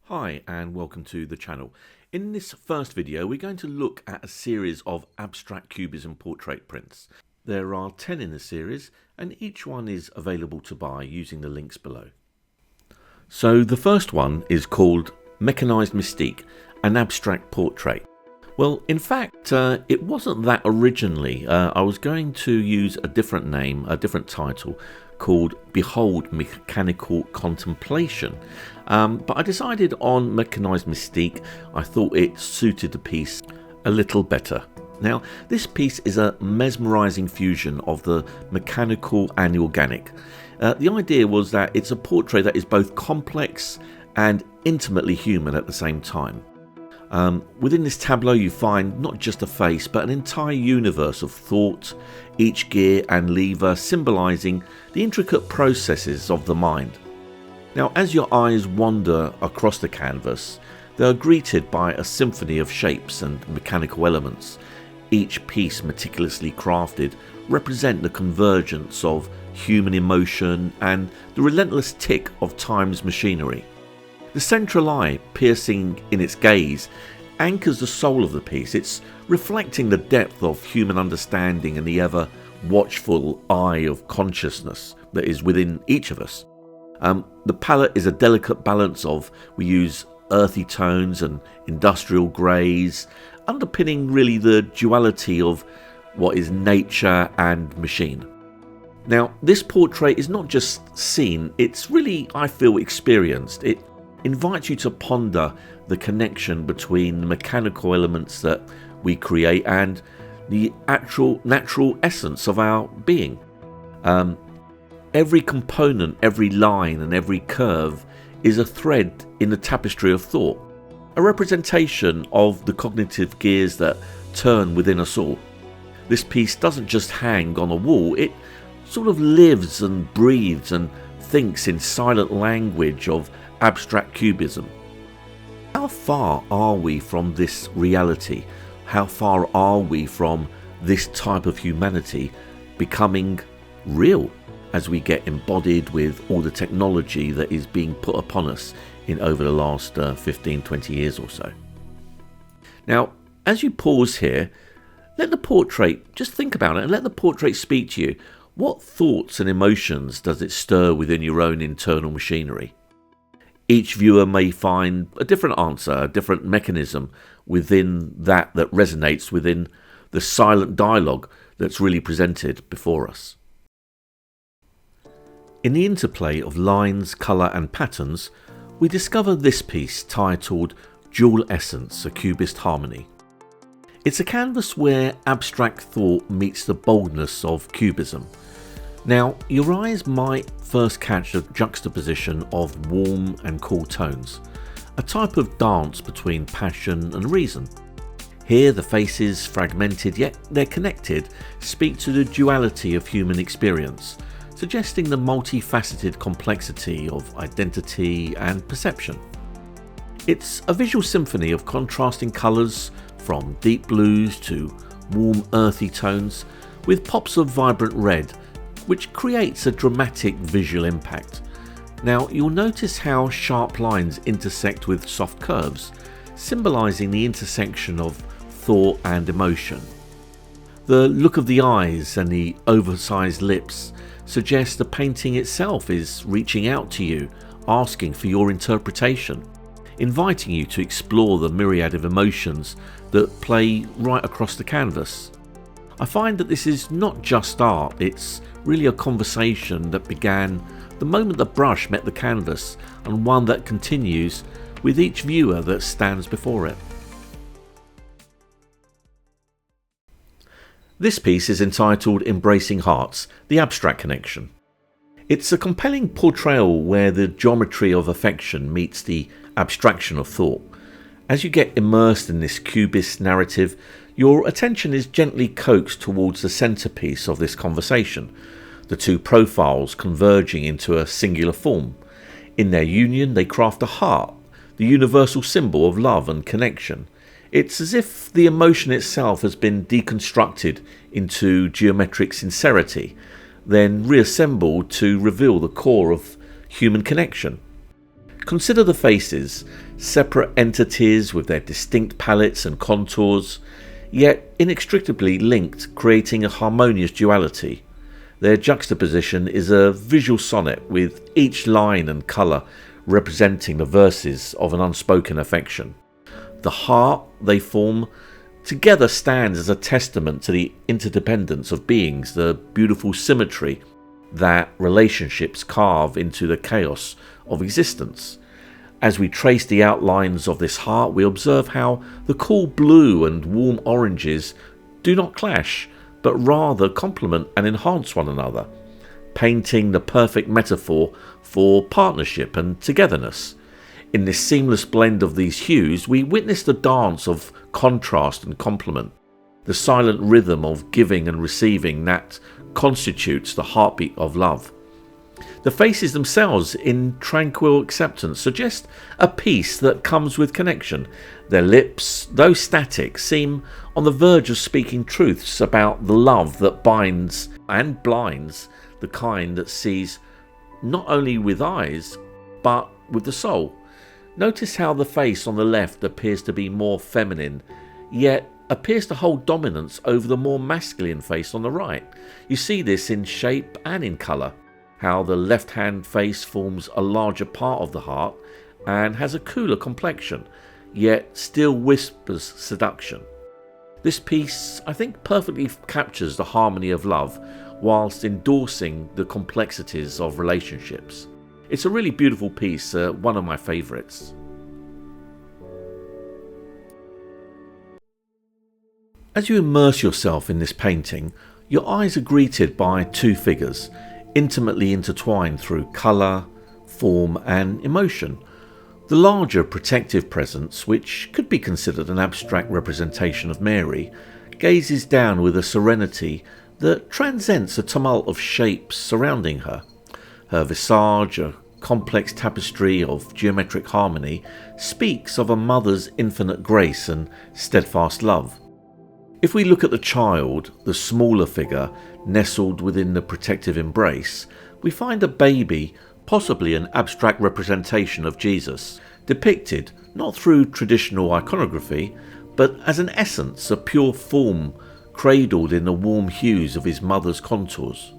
Hi and welcome to the channel. In this first video we're going to look at a series of abstract cubism portrait prints. There are 10 in the series and each one is available to buy using the links below. So the first one is called Mechanized Mystique, an abstract portrait. Well, in fact, it wasn't that originally. I was going to use a different name, a different title, called Behold Mechanical Contemplation. But I decided on Mechanized Mystique. I thought it suited the piece a little better. Now, this piece is a mesmerizing fusion of the mechanical and the organic. The idea was that it's a portrait that is both complex and intimately human at the same time. Within this tableau you find not just a face but an entire universe of thought, each gear and lever symbolising the intricate processes of the mind. Now as your eyes wander across the canvas, they are greeted by a symphony of shapes and mechanical elements. Each piece meticulously crafted represent the convergence of human emotion and the relentless tick of time's machinery. The central eye, piercing in its gaze, anchors the soul of the piece. It's reflecting the depth of human understanding and the ever watchful eye of consciousness that is within each of us. The palette is a delicate balance of, we use earthy tones and industrial greys, underpinning really the duality of what is nature and machine. Now, this portrait is not just seen, it's really, I feel, experienced. It invites you to ponder the connection between the mechanical elements that we create and the actual natural essence of our being. Every component, every line and every curve is a thread in the tapestry of thought, a representation of the cognitive gears that turn within us all. This piece doesn't just hang on a wall, it sort of lives and breathes and thinks in silent language of abstract cubism. How far are we from this reality? How far are we from this type of humanity becoming real as we get embodied with all the technology that is being put upon us in over the last 15-20 years or so? Now, as you pause here, let the portrait, just think about it and let the portrait speak to you. What thoughts and emotions does it stir within your own internal machinery? Each viewer may find a different answer, a different mechanism within that resonates within the silent dialogue that's really presented before us. In the interplay of lines, colour and patterns, we discover this piece titled Dual Essence, a Cubist Harmony. It's a canvas where abstract thought meets the boldness of cubism. Now, your eyes might first catch the juxtaposition of warm and cool tones, a type of dance between passion and reason. Here the faces, fragmented yet they're connected, speak to the duality of human experience, suggesting the multifaceted complexity of identity and perception. It's a visual symphony of contrasting colours, from deep blues to warm earthy tones, with pops of vibrant red, which creates a dramatic visual impact. Now, you'll notice how sharp lines intersect with soft curves, symbolising the intersection of thought and emotion. The look of the eyes and the oversized lips suggest the painting itself is reaching out to you, asking for your interpretation, inviting you to explore the myriad of emotions that play right across the canvas. I find that this is not just art, it's really a conversation that began the moment the brush met the canvas and one that continues with each viewer that stands before it. This piece is entitled Embracing Hearts, the Abstract Connection. It's a compelling portrayal where the geometry of affection meets the abstraction of thought. As you get immersed in this cubist narrative, your attention is gently coaxed towards the centerpiece of this conversation, the two profiles converging into a singular form. In their union they craft a heart, the universal symbol of love and connection. It's as if the emotion itself has been deconstructed into geometric sincerity, then reassembled to reveal the core of human connection. Consider the faces, separate entities with their distinct palettes and contours, yet inextricably linked, creating a harmonious duality. Their juxtaposition is a visual sonnet, with each line and colour representing the verses of an unspoken affection. The heart they form together stands as a testament to the interdependence of beings, the beautiful symmetry that relationships carve into the chaos of existence. As we trace the outlines of this heart, we observe how the cool blue and warm oranges do not clash, but rather complement and enhance one another, painting the perfect metaphor for partnership and togetherness. In this seamless blend of these hues, we witness the dance of contrast and complement, the silent rhythm of giving and receiving that constitutes the heartbeat of love. The faces themselves, in tranquil acceptance, suggest a peace that comes with connection. Their lips, though static, seem on the verge of speaking truths about the love that binds and blinds the kind that sees not only with eyes, but with the soul. Notice how the face on the left appears to be more feminine, yet appears to hold dominance over the more masculine face on the right. You see this in shape and in colour, how the left-hand face forms a larger part of the heart and has a cooler complexion, yet still whispers seduction. This piece, I think, perfectly captures the harmony of love whilst endorsing the complexities of relationships. It's a really beautiful piece, one of my favourites. As you immerse yourself in this painting, your eyes are greeted by two figures, intimately intertwined through colour, form and emotion. The larger protective presence, which could be considered an abstract representation of Mary, gazes down with a serenity that transcends the tumult of shapes surrounding her. Her visage, a complex tapestry of geometric harmony, speaks of a mother's infinite grace and steadfast love. If we look at the child, the smaller figure nestled within the protective embrace, we find a baby, possibly an abstract representation of Jesus, depicted not through traditional iconography, but as an essence, a pure form cradled in the warm hues of his mother's contours.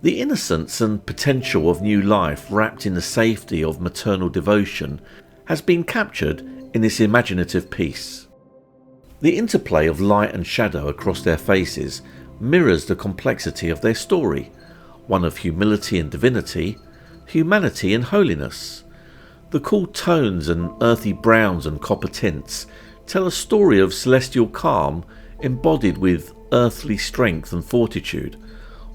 The innocence and potential of new life wrapped in the safety of maternal devotion has been captured in this imaginative piece. The interplay of light and shadow across their faces mirrors the complexity of their story, one of humility and divinity, humanity and holiness. The cool tones and earthy browns and copper tints tell a story of celestial calm embodied with earthly strength and fortitude,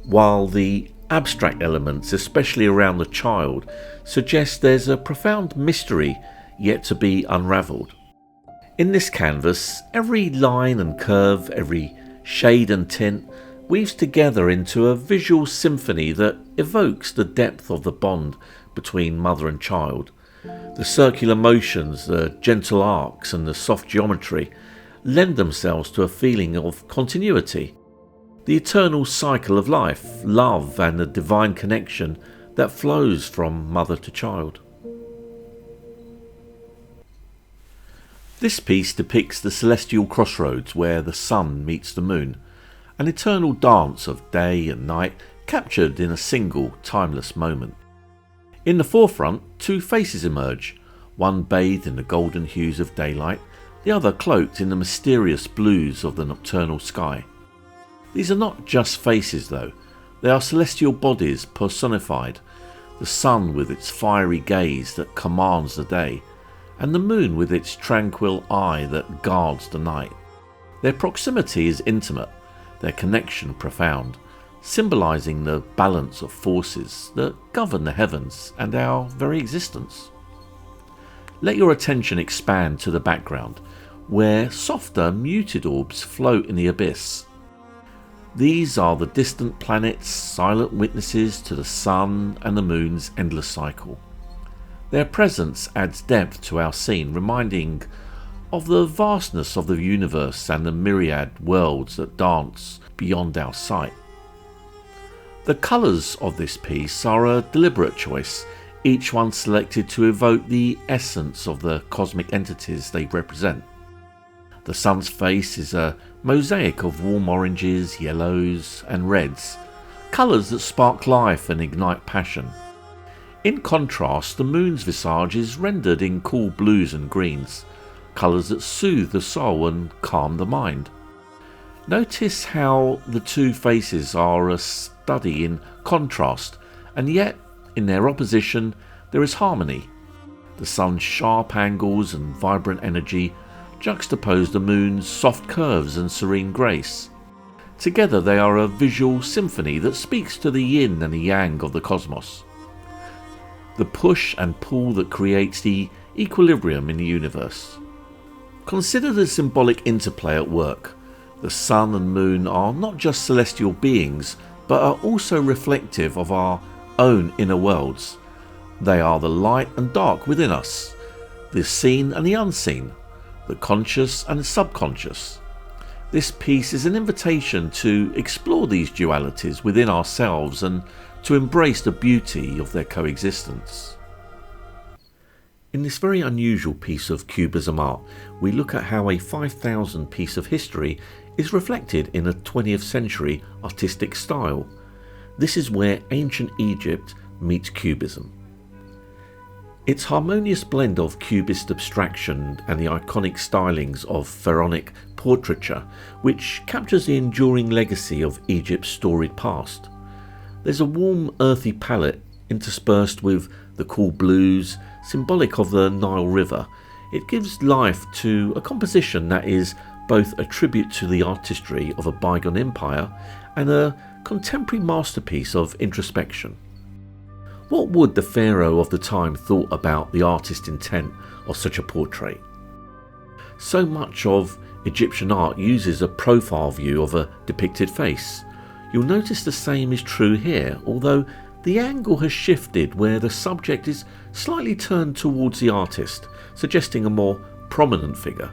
while the abstract elements, especially around the child, suggest there's a profound mystery yet to be unravelled. In this canvas, every line and curve, every shade and tint weaves together into a visual symphony that evokes the depth of the bond between mother and child. The circular motions, the gentle arcs and the soft geometry lend themselves to a feeling of continuity, the eternal cycle of life, love and the divine connection that flows from mother to child. This piece depicts the celestial crossroads where the sun meets the moon, an eternal dance of day and night captured in a single timeless moment. In the forefront, two faces emerge, one bathed in the golden hues of daylight, the other cloaked in the mysterious blues of the nocturnal sky. These are not just faces though, they are celestial bodies personified, the sun with its fiery gaze that commands the day, and the moon with its tranquil eye that guards the night. Their proximity is intimate, their connection profound, symbolising the balance of forces that govern the heavens and our very existence. Let your attention expand to the background, where softer, muted orbs float in the abyss. These are the distant planets, silent witnesses to the sun and the moon's endless cycle. Their presence adds depth to our scene, reminding of the vastness of the universe and the myriad worlds that dance beyond our sight. The colours of this piece are a deliberate choice, each one selected to evoke the essence of the cosmic entities they represent. The sun's face is a mosaic of warm oranges, yellows and reds, colours that spark life and ignite passion. In contrast, the moon's visage is rendered in cool blues and greens, colours that soothe the soul and calm the mind. Notice how the two faces are a study in contrast, and yet, in their opposition, there is harmony. The sun's sharp angles and vibrant energy juxtapose the moon's soft curves and serene grace. Together they are a visual symphony that speaks to the yin and the yang of the cosmos, the push and pull that creates the equilibrium in the universe. Consider the symbolic interplay at work. The sun and moon are not just celestial beings, but are also reflective of our own inner worlds. They are the light and dark within us, the seen and the unseen, the conscious and the subconscious. This piece is an invitation to explore these dualities within ourselves and to embrace the beauty of their coexistence. In this very unusual piece of Cubism art, we look at how a 5,000 piece of history is reflected in a 20th century artistic style. This is where ancient Egypt meets Cubism. Its harmonious blend of Cubist abstraction and the iconic stylings of pharaonic portraiture, which captures the enduring legacy of Egypt's storied past. There's a warm, earthy palette interspersed with the cool blues, symbolic of the Nile River. It gives life to a composition that is both a tribute to the artistry of a bygone empire and a contemporary masterpiece of introspection. What would the pharaoh of the time thought about the artist's intent of such a portrait? So much of Egyptian art uses a profile view of a depicted face. You'll notice the same is true here, although the angle has shifted where the subject is slightly turned towards the artist, suggesting a more prominent figure.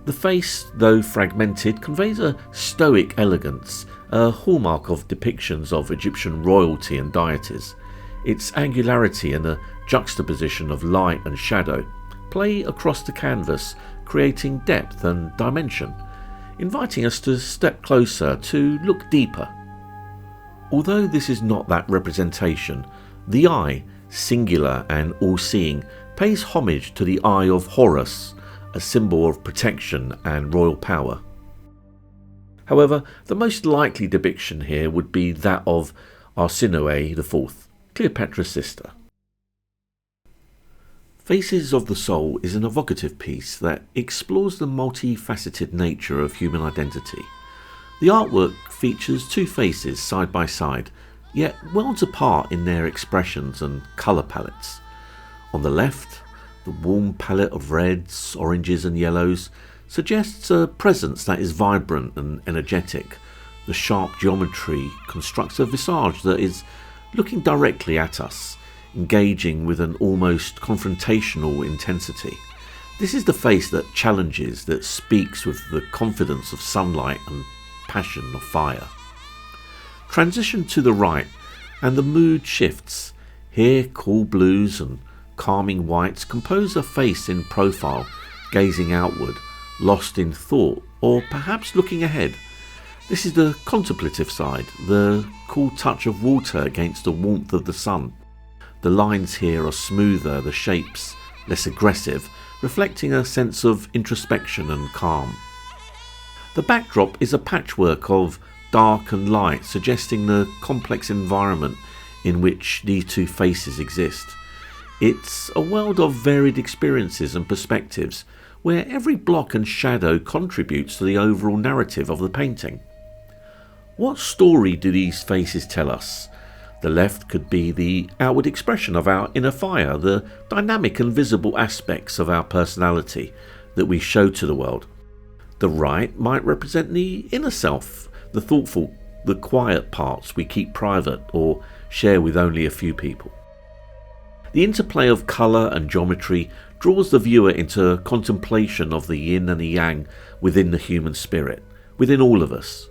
The face, though fragmented, conveys a stoic elegance, a hallmark of depictions of Egyptian royalty and deities. Its angularity and the juxtaposition of light and shadow play across the canvas, creating depth and dimension, inviting us to step closer, to look deeper. Although this is not that representation, the eye, singular and all-seeing, pays homage to the Eye of Horus, a symbol of protection and royal power. However, the most likely depiction here would be that of Arsinoe IV, Cleopatra's sister. Faces of the Soul is an evocative piece that explores the multifaceted nature of human identity. The artwork features two faces side by side, yet worlds apart in their expressions and colour palettes. On the left, the warm palette of reds, oranges and yellows suggests a presence that is vibrant and energetic. The sharp geometry constructs a visage that is looking directly at us, engaging with an almost confrontational intensity. This is the face that challenges, that speaks with the confidence of sunlight and passion of fire. Transition to the right and the mood shifts. Here cool blues and calming whites compose a face in profile, gazing outward, lost in thought or perhaps looking ahead. This is the contemplative side, the cool touch of water against the warmth of the sun. The lines here are smoother, the shapes less aggressive, reflecting a sense of introspection and calm. The backdrop is a patchwork of dark and light, suggesting the complex environment in which these two faces exist. It's a world of varied experiences and perspectives, where every block and shadow contributes to the overall narrative of the painting. What story do these faces tell us? The left could be the outward expression of our inner fire, the dynamic and visible aspects of our personality that we show to the world. The right might represent the inner self, the thoughtful, the quiet parts we keep private or share with only a few people. The interplay of colour and geometry draws the viewer into contemplation of the yin and the yang within the human spirit, within all of us.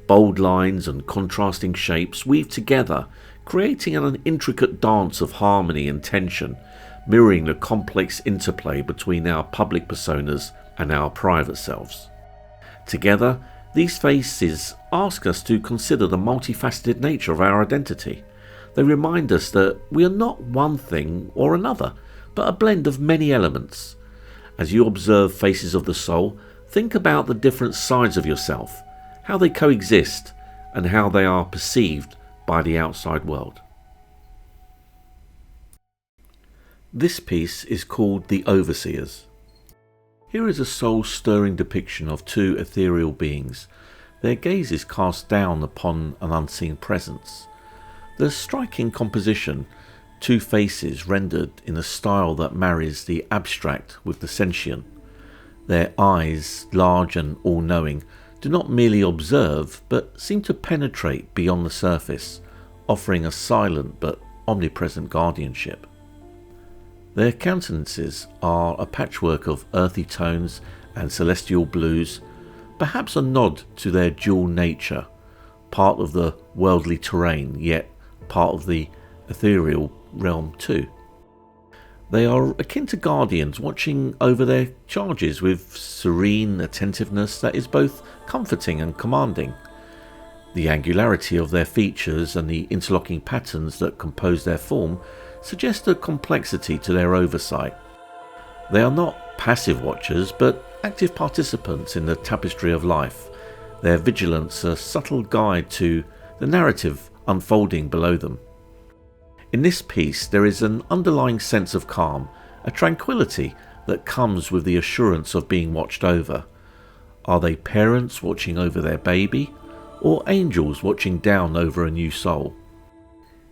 Bold lines and contrasting shapes weave together, creating an intricate dance of harmony and tension, mirroring the complex interplay between our public personas and our private selves. Together, these faces ask us to consider the multifaceted nature of our identity. They remind us that we are not one thing or another, but a blend of many elements. As you observe faces of the soul, think about the different sides of yourself, how they coexist, and how they are perceived by the outside world. This piece is called The Overseers. Here is a soul-stirring depiction of two ethereal beings, their gazes cast down upon an unseen presence. The striking composition, two faces rendered in a style that marries the abstract with the sentient. Their eyes, large and all-knowing, do not merely observe, but seem to penetrate beyond the surface, offering a silent but omnipresent guardianship. Their countenances are a patchwork of earthy tones and celestial blues, perhaps a nod to their dual nature, part of the worldly terrain, yet part of the ethereal realm too. They are akin to guardians watching over their charges with serene attentiveness that is both comforting and commanding. The angularity of their features and the interlocking patterns that compose their form suggest a complexity to their oversight. They are not passive watchers, but active participants in the tapestry of life, their vigilance a subtle guide to the narrative unfolding below them. In this piece there is an underlying sense of calm, a tranquility that comes with the assurance of being watched over. Are they parents watching over their baby, or angels watching down over a new soul?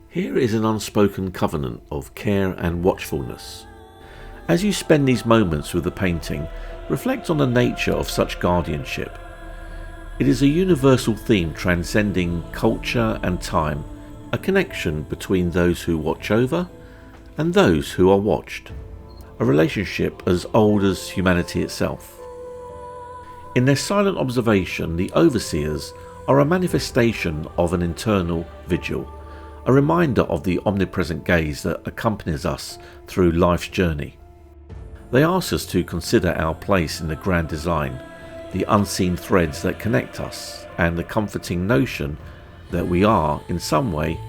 Here is an unspoken covenant of care and watchfulness. As you spend these moments with the painting, reflect on the nature of such guardianship. It is a universal theme transcending culture and time, a connection between those who watch over and those who are watched, a relationship as old as humanity itself. In their silent observation, the overseers are a manifestation of an internal vigil, a reminder of the omnipresent gaze that accompanies us through life's journey. They ask us to consider our place in the grand design, the unseen threads that connect us, and the comforting notion that we are, in some way,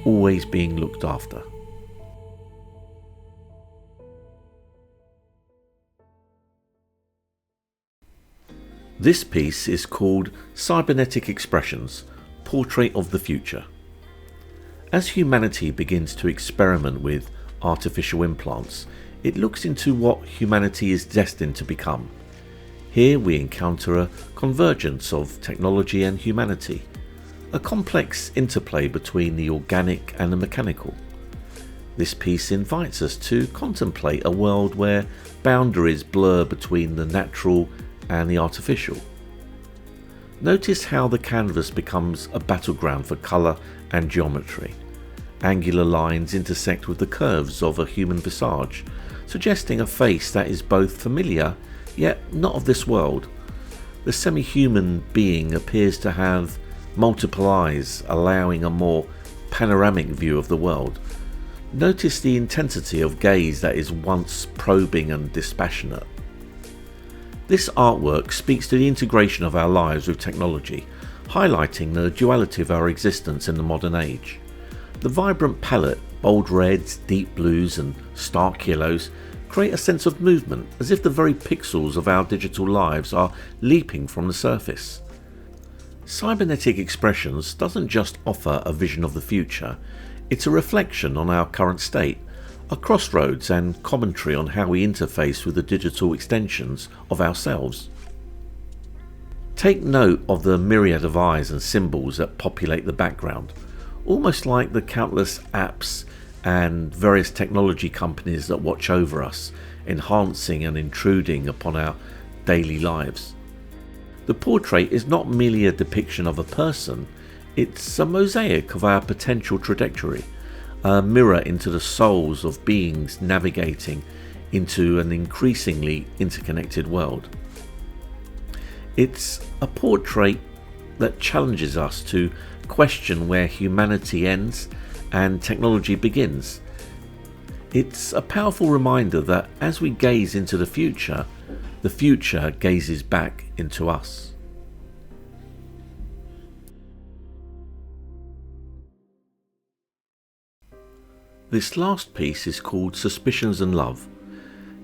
always being looked after. This piece is called Cybernetic Expressions, Portrait of the Future. As humanity begins to experiment with artificial implants, it looks into what humanity is destined to become. Here we encounter a convergence of technology and humanity, a complex interplay between the organic and the mechanical. This piece invites us to contemplate a world where boundaries blur between the natural and the artificial. Notice how the canvas becomes a battleground for colour and geometry. Angular lines intersect with the curves of a human visage, suggesting a face that is both familiar yet not of this world. The semi-human being appears to have multiple eyes, allowing a more panoramic view of the world. Notice the intensity of gaze that is once probing and dispassionate. This artwork speaks to the integration of our lives with technology, highlighting the duality of our existence in the modern age. The vibrant palette, bold reds, deep blues and stark yellows create a sense of movement, as if the very pixels of our digital lives are leaping from the surface. Cybernetic Expressions doesn't just offer a vision of the future, it's a reflection on our current state, a crossroads and commentary on how we interface with the digital extensions of ourselves. Take note of the myriad of eyes and symbols that populate the background, almost like the countless apps and various technology companies that watch over us, enhancing and intruding upon our daily lives. The portrait is not merely a depiction of a person, it's a mosaic of our potential trajectory, a mirror into the souls of beings navigating into an increasingly interconnected world. It's a portrait that challenges us to question where humanity ends and technology begins. It's a powerful reminder that as we gaze into the future gazes back into us. This last piece is called Suspicions and Love.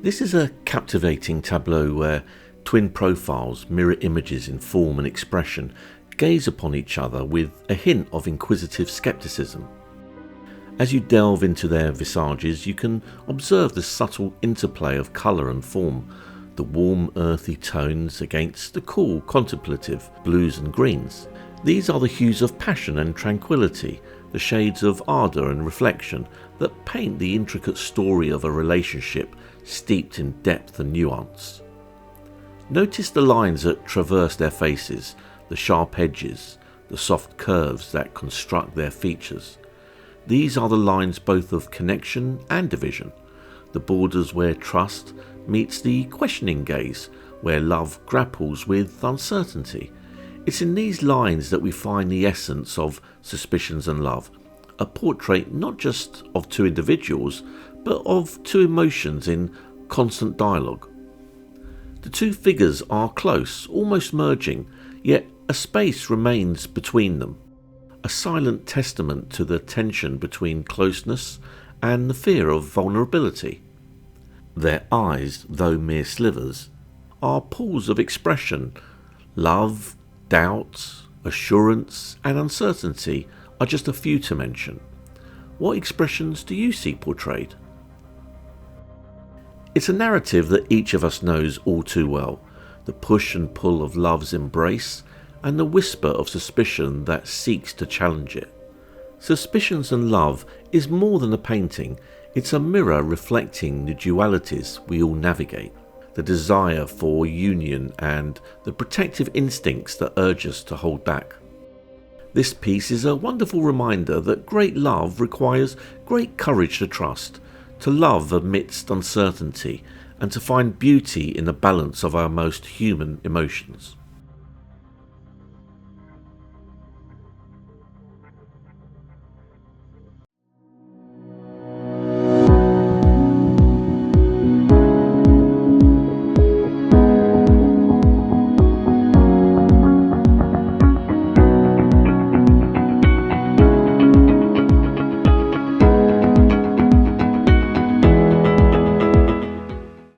This is a captivating tableau where twin profiles, mirror images in form and expression, gaze upon each other with a hint of inquisitive skepticism. As you delve into their visages, you can observe the subtle interplay of colour and form, the warm earthy tones against the cool contemplative blues and greens. These are the hues of passion and tranquility, the shades of ardour and reflection that paint the intricate story of a relationship steeped in depth and nuance. Notice the lines that traverse their faces, the sharp edges, the soft curves that construct their features. These are the lines both of connection and division, the borders where trust meets the questioning gaze, where love grapples with uncertainty. It's in these lines that we find the essence of Suspicions and Love, a portrait not just of two individuals, but of two emotions in constant dialogue. The two figures are close, almost merging, yet a space remains between them, a silent testament to the tension between closeness and the fear of vulnerability. Their eyes, though mere slivers, are pools of expression. Love, doubt, assurance and uncertainty are just a few to mention. What expressions do you see portrayed? It's a narrative that each of us knows all too well, the push and pull of love's embrace and the whisper of suspicion that seeks to challenge it. Suspicions and Love is more than a painting, it's a mirror reflecting the dualities we all navigate, the desire for union and the protective instincts that urge us to hold back. This piece is a wonderful reminder that great love requires great courage to trust, to love amidst uncertainty, and to find beauty in the balance of our most human emotions.